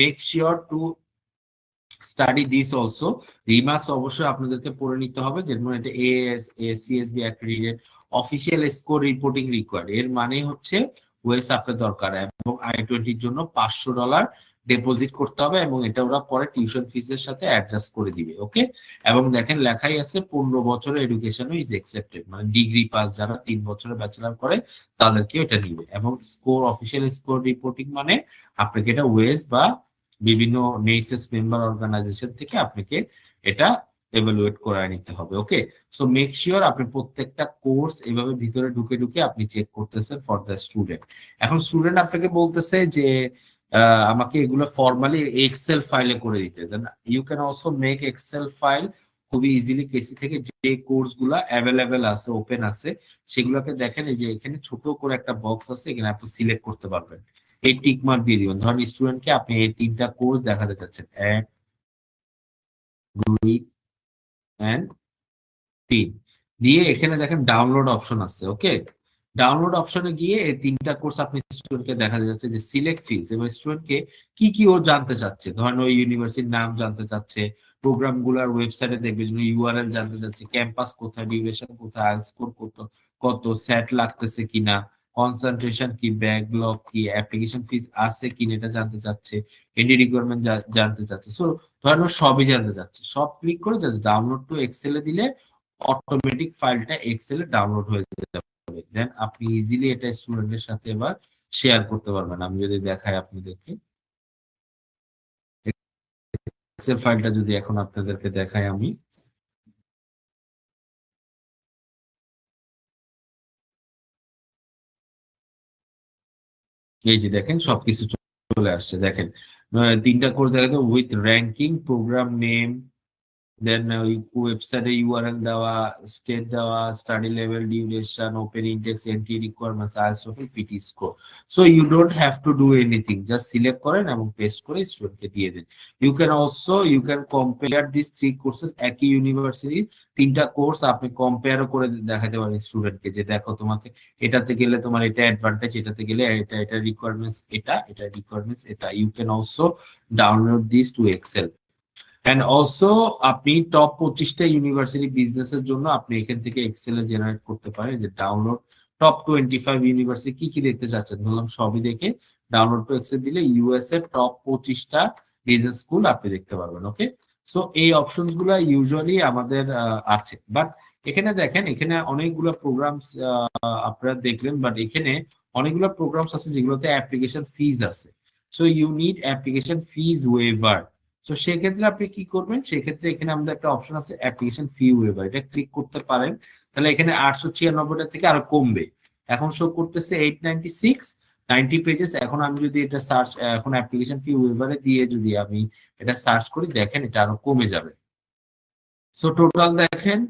Make sure to study this also. Remarks অবশ্যই আপনাদেরকে পড়ে নিতে হবে, যেমন এটা CSB accredited official score reporting required. এর মানে হচ্ছে ওয়েস আপনার দরকার, এবং I-20 জন্য $500 ডিপোজিট করতে হবে, এবং এটা ওরা পরে টিউশন ফিসের সাথে অ্যাডজাস্ট করে দিবে। ওকে, এবং দেখেন লেখাই আছে 15 বছরের এডুকেশনও ইজ এক্সেপ্টেড, মানে ডিগ্রি পাস যারা 3 বছরের ব্যাচেলার করে তাদেরকে এটা নিবে। এবং স্কোর অফিসিয়াল স্কোর রিপোর্টিং মানে আপনাকে এটা ওয়েস বা বিভিন্ন নেইসেস মেম্বার অর্গানাইজেশন থেকে আপনাকে এটা এভালুয়েট করে নিতে হবে। ওকে, সো মেক শিওর আপনি প্রত্যেকটা কোর্স এভাবে ভিতরে ঢুকে ঢুকে আপনি চেক করতেছেন ফর দ্য স্টুডেন্ট। এখন স্টুডেন্ট আপনাকে বলতেছে যে আমাকে এগুলো ফর্মালি এক্সেল ফাইলে করে দিতে, then you can also make Excel file খুবই ইজিলি কেসি থেকে। যে কোর্স গুলা অ্যাভেলেবেল আছে, ওপেন আছে, সেগুলোকে দেখেন এই যে এখানে ছোট করে একটা বক্স আছে, এখানে আপনি সিলেক্ট করতে পারবেন, এই টিক মার্ক দিয়ে দিবেন। ধরেন স্টুডেন্টকে আপনি এই 3টা কোর্স দেখাতে চাচ্ছেন, 1, 2 এন্ড 3 দিয়ে এখানে দেখেন ডাউনলোড অপশন আছে। ওকে, ডাউনলোড অপশনে গিয়ে এই 3টা কোর্স আপনি স্টুডেন্টকে দেখাতে যাচ্ছে যে সিলেক্ট ফিল্ডস, এবং স্টুডেন্টকে কি কি ও জানতে চাচ্ছে, ধরেন ওই ইউনিভার্সিটির নাম জানতে চাচ্ছে, প্রোগ্রাম গুলার ওয়েবসাইটে দেখবে যদি ইউআরএল জানতে চাচ্ছে, ক্যাম্পাস কোথায়, ডিউরেশন কোথায়, আইএলটিএস স্কোর কত, কত স্যাট লাগতেছে কিনা, কনসেন্ট্রেশন কি, ব্যাকলগ কি, অ্যাপ্লিকেশন ফিস আছে কিনা এটা জানতে চাচ্ছে, এডি রিকোয়ারমেন্ট জানতে চাচ্ছে। সো ধরেন ও সবই জানতে চাচ্ছে, সব ক্লিক করে জাস্ট ডাউনলোড টু এক্সেল এ দিলে অটোমেটিক ফাইলটা এক্সেল এ ডাউনলোড হয়ে যাবে। দেন আপনি ইজিলি এটা স্টুডেন্টের সাথে এবার শেয়ার করতে পারবেন। আমি যদি দেখাই আপনাদেরকে এক্সেল ফাইলটা, যদি এখন আপনাদেরকে দেখাই আমি, এই যে দেখেন সবকিছু চলে আসছে। দেখেন 3টা কোর্স দেখাতে with ranking, programme name, then ওই ওয়েবসাইটে ইউআরএল দেওয়া, স্টেট দেওয়া, study level, duration, open intakes, entry requirements, IELTS, TOEFL, PTE score. So you don't have to do anything, just select করেন এবং পেস্ট করে স্টুডেন্টকে দিয়ে দেন। You can compare this 3 courses, একই ইউনিভার্সিটির 3টা কোর্স আপনি কম্পেয়ারও করে দেখাতে পারেন স্টুডেন্টকে, যে দেখো তোমাকে এটাতে গেলে তোমার এটা অ্যাডভান্টেজ, এটাতে গেলে এটা, এটা রিকোয়ারমেন্টস এটা, এটা রিকোয়ারমেন্টস এটা। You can also download this to Excel. And also আপনি টপ 25টা ইউনিভার্সিটি বিজনেসের জন্য আপনি এখান থেকে এক্সেলে জেনারেট করতে পারেন, যে ডাউনলোড টপ 25 ইউনিভার্সিটি কি কি দেখতে চাচ্ছেন, ধরলাম সবই দেখে ডাউনলোড টু এক্সেল দিলে ইউএস এর টপ 25টা বিজনেস স্কুল আপনি দেখতে পারবেন। ওকে, সো এই অপশনস গুলা ইউজুয়ালি আমাদের আছে, বাট এখানে দেখেন এখানে অনেকগুলো প্রোগ্রামস আপনারা দেখলেন, বাট এখানে অনেকগুলো প্রোগ্রামস আছে যেগুলোতে অ্যাপ্লিকেশন ফিজ আছে। So you need application fees waiver. তো সেক্ষেত্রে আপনি কি করবেন, সেক্ষেত্রে এখানে আমাদের একটা অপশন আছে অ্যাপ্লিকেশন ফি ওয়েভার, এটা ক্লিক করতে পারেন। তাহলে এখানে 896 থেকে আরো কমবে, এখন শো করতেছে 896, 90 পেজেস। এখন আমি যদি এটা সার্চ, এখন অ্যাপ্লিকেশন ফি ওয়েভারে দিয়ে যদি আমি এটা সার্চ করি, দেখেন এটা আরো কমে যাবে। সো টোটাল দেখেন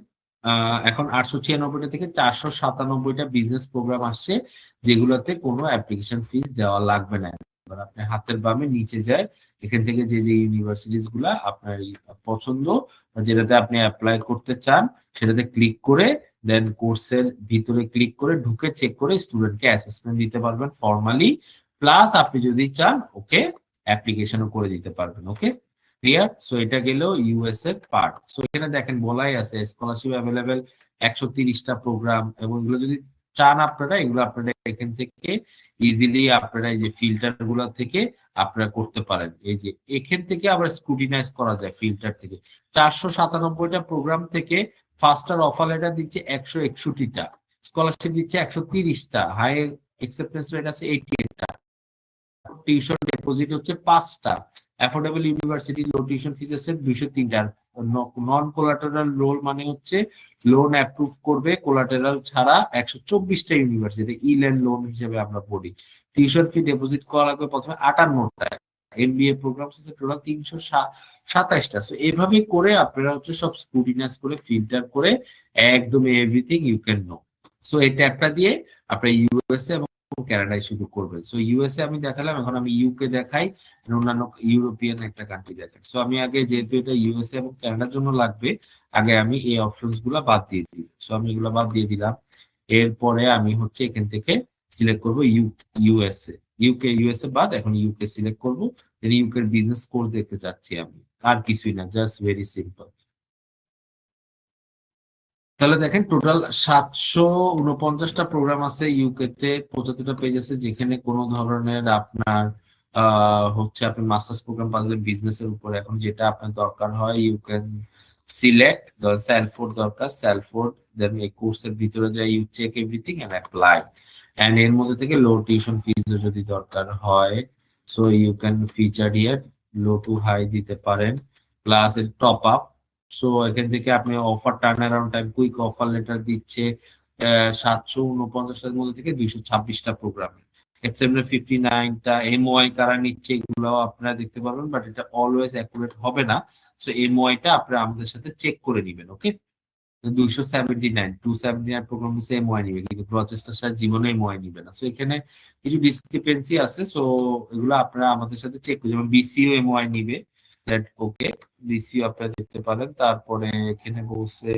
এখন 896 থেকে 497টা বিজনেস প্রোগ্রাম আসছে, যেগুলোতে কোনো অ্যাপ্লিকেশন ফিস দেওয়া লাগবে না। এবার আপনি হাতের বামে নিচে যায়, এখান থেকে যে যে ইউনিভার্সিটিস গুলা আপনার পছন্দ, যেটাতে আপনি অ্যাপ্লাই করতে চান, সেটাতে ক্লিক করে দেন কোর্সের ভিতরে ক্লিক করে ঢুকে চেক করে স্টুডেন্টকে অ্যাসেসমেন্ট দিতে পারবেন ফর্মালি, প্লাস আপনি যদি চান ওকে অ্যাপ্লিকেশনও করে দিতে পারবেন। ওকে, ক্লিয়ার? সো এটা গেল ইউএস এর পার্ট। সো এখানে দেখেন বলাই আছে স্কলারশিপ অ্যাভেলেবেল 130টা প্রোগ্রাম, এবং এগুলো যদি চান আপনারা, এগুলো আপনারা এখান থেকে ইজিলি আপনারা এই যে ফিল্টার গুলো থেকে আপনারা করতে পারেন। এই যে এখান থেকে আবার স্ক্রুটিনাইজ করা যায় ফিল্টার থেকে। 497টা প্রোগ্রাম থেকে ফাস্টার অফার লেটার দিচ্ছে 161টা, স্কলারশিপ দিচ্ছে 130টা, হাই অ্যাকসেপ্টেন্স রেট আছে 88টা, টিউশন ডিপোজিট হচ্ছে 5টা, অ্যাফোর্ডেবল ইউনিভার্সিটি লো টিউশন ফিস আছে 203টা। নন কোলাটেরাল লোন মানে হচ্ছে লোন অ্যাপ্রুভ করবে কোলাটেরাল ছাড়া 124টা ইউনিভার্সিটি, ই ল্যান্ড লোন হিসেবে আমরা পড়ি। টিউশন ফি ডিপোজিট করা লাগবে প্রথমে 58টা, এমবিএ প্রোগ্রাম আছে টোটাল 327টা। সো এইভাবে করে আপনারা হচ্ছে সব স্ক্রুটিনাইজ করে ফিল্টার করে একদম everything you can know. So এটা একটা দিয়ে আপনারা ইউএসএ এবং কানাডায় শুধু করবেন। সো ইউএসএ আমি দেখালাম, এখন আমি ইউকে দেখাই, অন্যান্য ইউরোপিয়ান একটা কান্ট্রি দেখাই। সো আমি আগে যেহেতু এটা ইউএসএ এবং কানাডার জন্য লাগবে, আগে আমি এই অপশনস গুলা বাদ দিয়ে দিই। সো আমি এগুলো বাদ দিয়ে দিলাম। এরপরে আমি হচ্ছে এখান থেকে সিলেক্ট করব ইউএসএ, ইউএসএ বাদ এখন ইউকে সিলেক্ট করব। ইউকের বিজনেস কোর্স দেখতে চাচ্ছি আমি, আর কিছুই না, জাস্ট ভেরি সিম্পল। তাহলে দেখেন টোটাল 749টা প্রোগ্রাম আছে ইউকে তে, 75টা পেজ আছে, যেখানে কোনো ধরনের আপনার হচ্ছে আপনি মাস্টার্স প্রোগ্রাম পাচ্ছেন বিজনেসের উপর। এখন যেটা আপনার দরকার হয় ইউ ক্যান সিলেক্ট, স্যালফোর্ড দরকার, স্যালফোর্ড, দেন এই কোর্সের ভিতরে যাই you check everything and apply. And এর মধ্যে থেকে লো টিউশন ফিজ যদি দরকার হয়, so you can feature here, low to high দিতে পারেন, প্লাস টপ আপ। সো এখান থেকে আপনি offer turn around time, quick offer letter দিচ্ছে 749টার মধ্যে থেকে 226টা প্রোগ্রামে, এক্সেপ্ট 59টা এমওআই কারা নিচ্ছে এগুলো আপনারা দেখতে পারবেন, বাট এটা অলওয়েজ অ্যাকুরেট হবে না। সো এমওআইটা আপনারা আমাদের সাথে চেক করে নিবেন, ওকে। 279 প্রোগ্রাম হচ্ছে এমওআই নিবে, কিন্তু প্রচেষ্টার সাথে জীবনে এমওআই নিবে না। সো এখানে কিছু ডিসক্রিপেন্সি আছে, সো এগুলো আপনারা আমাদের সাথে চেক করবেন। যেমন বিসিও এমওআই নিবে, দ্যাট ওকে, বিসিও আপনারা দেখতে পারেন। তারপরে এখানে বলছে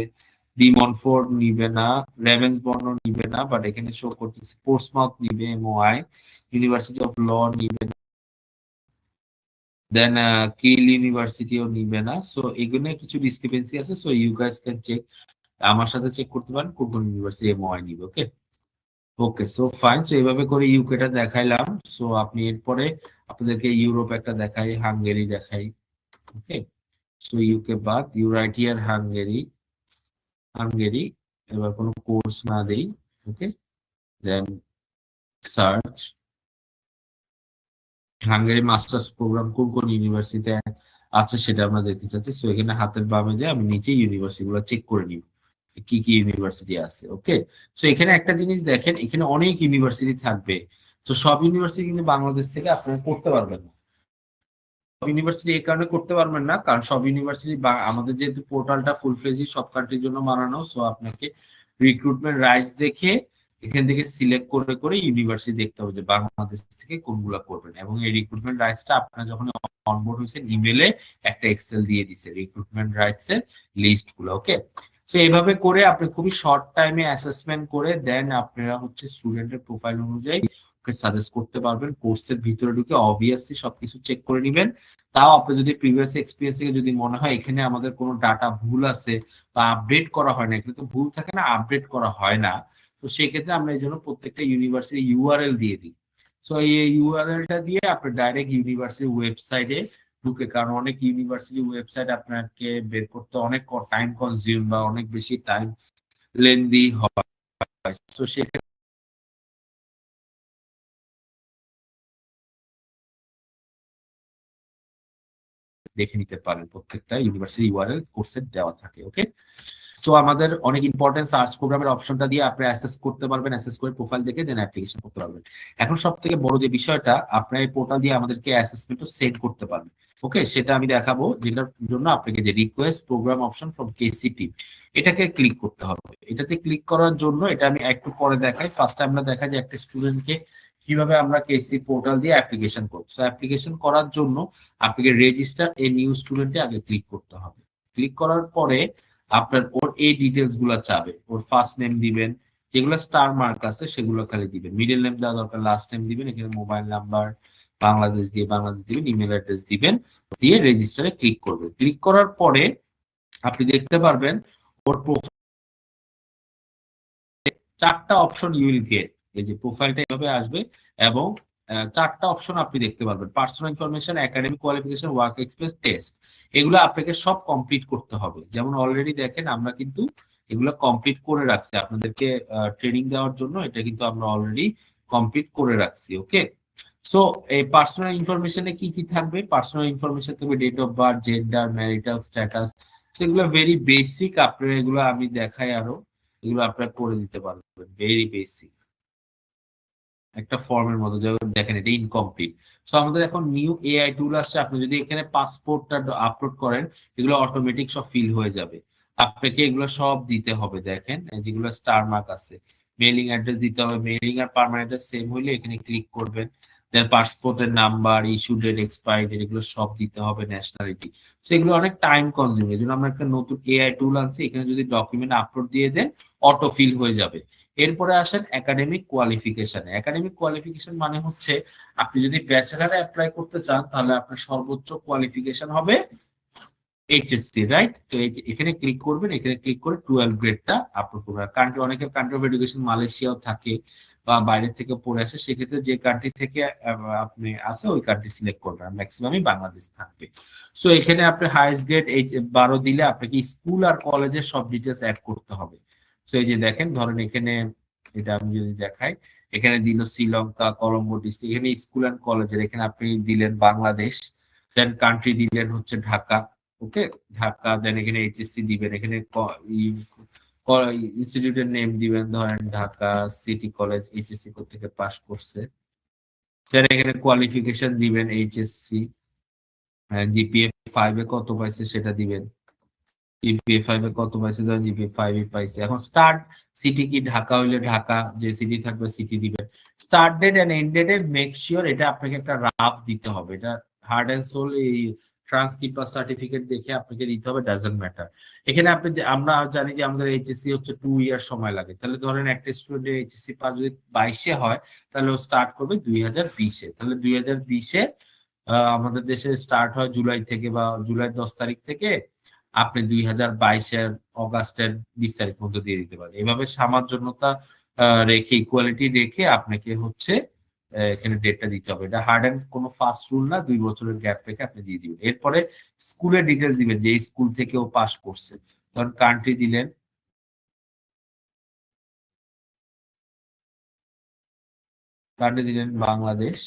ডিমনফোর্ড নিবে না, রেভেন্সবর্ন নিবে না, বাট এখানে শো করতেছে পোর্টসমাউথ নিবে এমওআই, ইউনিভার্সিটি অফ ল নিবে না, দেন কিল ইউনিভার্সিটিও নিবে না। সো এগুলো কিছু ডিসক্রিপেন্সি আছে, so you guys can check, আমার সাথে চেক করতে পারেন কোন কোন ইউনিভার্সিটি এমওআই নিবে, ওকে। ওকে, সো ফাইন। সো এইভাবে করে ইউকেটা দেখাইলাম। সো আপনি এরপরে আপনাদেরকে ইউরোপ একটা দেখাই, হাঙ্গেরি দেখাই, ওকে। সো ইউকে বাদ, you write here Hungary, Hungary, এবার কোনো কোর্স না দেই, okay, then search Hungary masters program কোন কোন ইউনিভার্সিটিতে আছে সেটা আমরা দেখতে চাচ্ছি। সো এখানে হাতের বামে যে আমি নিচে ইউনিভার্সিটি গুলো চেক করে নিব কি কি ইউনিভার্সিটি আছে, ওকে। সো এখানে একটা জিনিস দেখেন, এখানে অনেক ইউনিভার্সিটি থাকবে। তো সব ইউনিভার্সিটি কিন্তু বাংলাদেশ থেকে আপনারা করতে পারবেন না। সব ইউনিভার্সিটি এই কারণে করতে পারবেন না, কারণ সব ইউনিভার্সিটি আমাদের যেহেতু পোর্টালটা ফুল ফ্লেজি সব কান্ট্রির জন্য বানানো, সো আপনাকে রিক্রুটমেন্ট রাইটস দেখে এখান থেকে সিলেক্ট করে করে ইউনিভার্সিটি দেখতে হবে যে বাংলাদেশ থেকে কোনগুলা করবেন। এবং এই রিক্রুটমেন্ট রাইটসটা আপনারা যখন অনবোর্ড হয়েছেন ইমেলে একটা এক্সেল দিয়ে দিছে রিক্রুটমেন্ট রাইটস এর লিস্ট গুলো, ওকে। তো এইভাবে করে আপনি খুবই শর্ট টাইমে অ্যাসেসমেন্ট করে দেন আপনারা হচ্ছে স্টুডেন্টের প্রোফাইল অনুযায়ী ওকে সাজেস্ট করতে পারবেন। কোর্সের ভিতরে ঢুকে অবভিয়াসলি সবকিছু চেক করে নেবেন। তাও আপনি যদি প্রিভিয়াস এক্সপিরিয়েন্স থেকে যদি মনে হয় এখানে আমাদের কোনো ডাটা ভুল আছে বা আপডেট করা হয় না, এখানে তো ভুল থাকে না, আপডেট করা হয় না, তো সেক্ষেত্রে আমরা এই জন্য প্রত্যেকটা ইউনিভার্সিটি ইউআরএল দিয়ে দিই। সো এই ইউআরএলটা দিয়ে আপনি ডাইরেক্ট ইউনিভার্সিটি ওয়েবসাইটে ঢুকে, কারণ অনেক ইউনিভার্সিটি ওয়েবসাইট আপনাকে বের করতে অনেক টাইম কনজিউম বা অনেক বেশি টাইম লেন্দি হয়। তো সেক্ষেত্রে দেখে নিতে পারেন, প্রত্যেকটা ইউনিভার্সিটি ইউআরএল কোর্সের দেওয়া থাকে, ওকে। সো আমাদের অনেক ইম্পর্টেন্ট সার্চ প্রোগ্রামের অপশনটা দিয়ে আপনি অ্যাসেস করতে পারবেন, অ্যাসেস করে প্রোফাইল দেখে দেন অ্যাপ্লিকেশন করতে পারবেন। এখন সব থেকে বড় যে বিষয়টা, আপনার এই পোর্টাল দিয়ে আমাদেরকে অ্যাসেসমেন্টও সেট করতে পারবেন, ওকে। সেটা আমি দেখাবো, যেটার জন্য আপনাকে যে request program option from KCP এটাকে ক্লিক করতে হবে। এটাতে ক্লিক করার জন্য, এটা আমি একটু পরে দেখাই, ফার্স্ট আমরা দেখা যে একটা স্টুডেন্টকে কিভাবে আমরা কেসি পোর্টাল দিয়ে অ্যাপ্লিকেশন করব। সো অ্যাপ্লিকেশন করার জন্য আপনাকে রেজিস্টার এ নিউ স্টুডেন্টে আগে ক্লিক করতে হবে। ক্লিক করার পরে আপনার ওর এই ডিটেলস গুলা চাবে, ওর ফার্স্ট নেম দিবেন, যেগুলো স্টার মার্ক আছে সেগুলো খালি দিবেন, মিডল নেম দেওয়া দরকার, লাস্ট নেম দিবেন, এখানে মোবাইল নাম্বার বাংলাদেশ দিয়ে বাংলাদেশ দিবেন, ইমেল অ্যাড্রেস দিবেন, দিয়ে রেজিস্টারে ক্লিক করবেন। ক্লিক করার পরে আপনি দেখতে পারবেন ওর চারটা অপশন ইউ উইল গেট, এই যে প্রোফাইলটা এভাবে আসবে এবং চারটা অপশন আপনি দেখতে পারবেন, personal information, academic qualification, work experience, test. এগুলো আপনাকে সব কমপ্লিট করতে হবে। যেমন অলরেডি দেখেন আমরা কিন্তু এগুলো কমপ্লিট করে রাখছি আপনাদেরকে ট্রেনিং দেওয়ার জন্য, এটা কিন্তু আমরা অলরেডি কমপ্লিট করে রাখছি, ওকে। সো এই পার্সোনাল ইনফরমেশনে কি কি থাকবে, পার্সোনাল ইনফরমেশন থাকবে date of birth, gender, marital status, সেগুলো ভেরি বেসিক, আপনারা এগুলো আমি দেখাই আরো, এগুলো আপনারা করে দিতে পারবেন, ভেরি বেসিক একটা ফর্মের মতো। যেমন দেখেন এটা ইনকমপ্লিট। সো আমাদের এখন নিউ এআই টুল আসছে, আপনি যদি এখানে পাসপোর্টটা আপলোড করেন এগুলো অটোমেটিক সব ফিল হয়ে যাবে, আপনাকে এগুলো সব দিতে হবে। দেখেন যেগুলো স্টার মার্ক আছে, মেইলিং অ্যাড্রেস দিতে হবে, মেইলিং আর পার্মানেন্ট অ্যাড্রেস সেম হইলে এখানে ক্লিক করবেন, দেন পাসপোর্টের number, issue date, expiry date, এগুলো সব দিতে হবে, ন্যাশনালিটি। সো এগুলো অনেক টাইম কনজিউমিং, এই জন্য আমরা একটা নতুন এআই টুল আনছি, এখানে যদি ডকুমেন্ট আপলোড দিয়ে দেন অটো ফিল হয়ে যাবে। এরপরে আসেন একাডেমিক কোয়ালিফিকেশন। একাডেমিক কোয়ালিফিকেশন মানে হচ্ছে আপনি যদি ব্যাচেলারে অ্যাপ্লাই করতে চান তাহলে আপনার সর্বোচ্চ কোয়ালিফিকেশন হবে এইচএসসি, রাইট? তো এখানে ক্লিক করবেন, এখানে ক্লিক করে 12 গ্রেডটা আপলোড করবেন। কান্ট্রি, অনেকের কান্ট্রি অফ এডুকেশন মালয়েশিয়াও থাকে বা বাইরের থেকে পড়ে আসে, সেক্ষেত্রে যে কান্ট্রি থেকে আপনি আসে ওই কান্ট্রি সিলেক্ট করবেন, ম্যাক্সিমামই বাংলাদেশ থাকবে। সো এখানে আপনি হাইয়েস্ট গ্রেড 12 দিলে আপনাকে স্কুল আর কলেজের সব ডিটেলস অ্যাড করতে হবে। সো এই যে দেখেন, ধরেন এখানে এটা আমি যদি দেখাই, এখানে দিল শ্রীলঙ্কা, কলম্বো ডিস্ট্রিক্ট, এখানে স্কুল অ্যান্ড কলেজের, এখানে আপনি দিলেন বাংলাদেশ, দেন কান্ট্রি দিলেন হচ্ছে ঢাকা, ওকে ঢাকা, দেন এখানে এইচএসসি দিবেন, এখানে ইনস্টিটিউটের নেম দিবেন, ধরেন ঢাকা সিটি কলেজ, এইচএসসি থেকে পাস করছে, দেন এখানে কোয়ালিফিকেশন দিবেন এইচএসসি, জিপিএ 5 এ কত পাইছে সেটা দিবেন, জিপিএ 5 এ কত পাইছে, ধরেন জিপিএ 5 এ পাইছে। এখন স্টার্ট সিটি কি ঢাকা হইলে ঢাকা, যে সিটি থাকবে সিটি দিবেন। স্টার্ট ডেট এন্ড এন্ড ডেটে মেক শিওর এটা আপনাকে একটা রাফ দিতে হবে, এটা হার্ড এন্ড সোল এই ট্রান্সক্রিপ্ট বা সার্টিফিকেট দেখে আপনাকে দিতে হবে, ডাজন্ট ম্যাটার। এখানে আপনি, আমরা জানি যে আমাদের এইচএসসি হচ্ছে 2 ইয়ার সময় লাগে, তাহলে ধরেন একটা স্টুডেন্টের এইচএসসি পাস যদি 22-এ হয় তাহলে ও স্টার্ট করবে 2020-এ, তাহলে 2020-এ আমাদের দেশে স্টার্ট হয় জুলাই থেকে বা জুলাই 10 তারিখ থেকে, আপনি 2022-এর অগাস্টের 20 তারিখ পর্যন্ত দিয়ে দিতে পারেন। এভাবে সামঞ্জস্যতা রেখে, ইকুয়ালিটি রেখে আপনাকে হচ্ছে এখানে ডেটটা দিতে হবে। এটা হার্ড এন্ড কোনো ফাস্ট রুল না, 2 বছরের গ্যাপ রেখে আপনি দিয়ে দিবেন। এরপরে স্কুলের ডিটেলস দিবেন, যে স্কুল থেকে ও পাস করছে, ধরুন কান্ট্রি দিলেন, কান্ট্রি দিলেন বাংলাদেশ,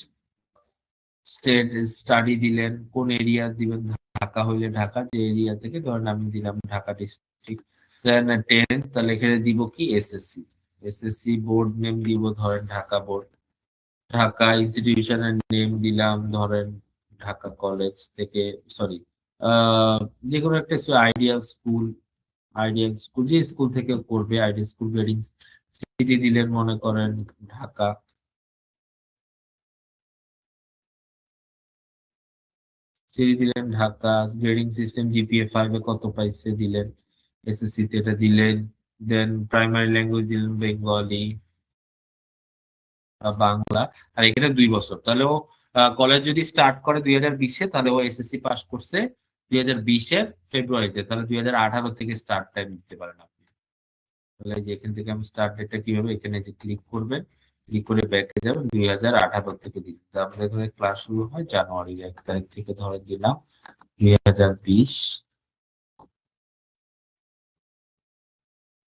স্টেট স্টাডি দিলেন, কোন এরিয়া দিবেন, ঢাকা হইলে ঢাকা, যে এরিয়া থেকে, ধরেন আমি দিলাম ঢাকা ডিস্ট্রিক্ট, দেন 10, তাহলে এখানে দিব কি এসএসসি, এসএসসি বোর্ড নেম দিব ধরেন ঢাকা বোর্ড, ঢাকা ইনস্টিটিউশনের নেম দিলাম ধরেন ঢাকা কলেজ থেকে, সরি যে কোনো একটা আইডিয়াল স্কুল, আইডিয়াল স্কুল যে স্কুল থেকে করবে, আইডিয়াল স্কুল গ্রেডিং সিটি দিলেন মনে করেন ঢাকা, সিটি দিলেন ঢাকা, গ্রেডিং সিস্টেম জিপিএ 5 এ কত পাইছে দিলেন, এসএসসি তে এটা দিলেন, দেন প্রাইমারি ল্যাঙ্গুয়েজ দিলেন বেঙ্গলি, বাংলা, আর এখানে 2 বছর, তাহলে ও কলেজ যদি স্টার্ট করে 2020-এ, তাহলে ও এসএসসি পাস করছে 2020-এর ফেব্রুয়ারিতে, তাহলে 2018 থেকে স্টার্ট টাইম দিতে পারেন আপনি। তাহলে যে এখান থেকে আমি স্টার্ট ডেটটা কিভাবে, এখানে যে ক্লিক করবেন, ক্লিক করে ব্যাকে যাবেন, 2018 থেকে দিন। আমাদের এখানে ক্লাস শুরু হয় জানুয়ারির 1 তারিখ থেকে, ধরে দিলাম 2020,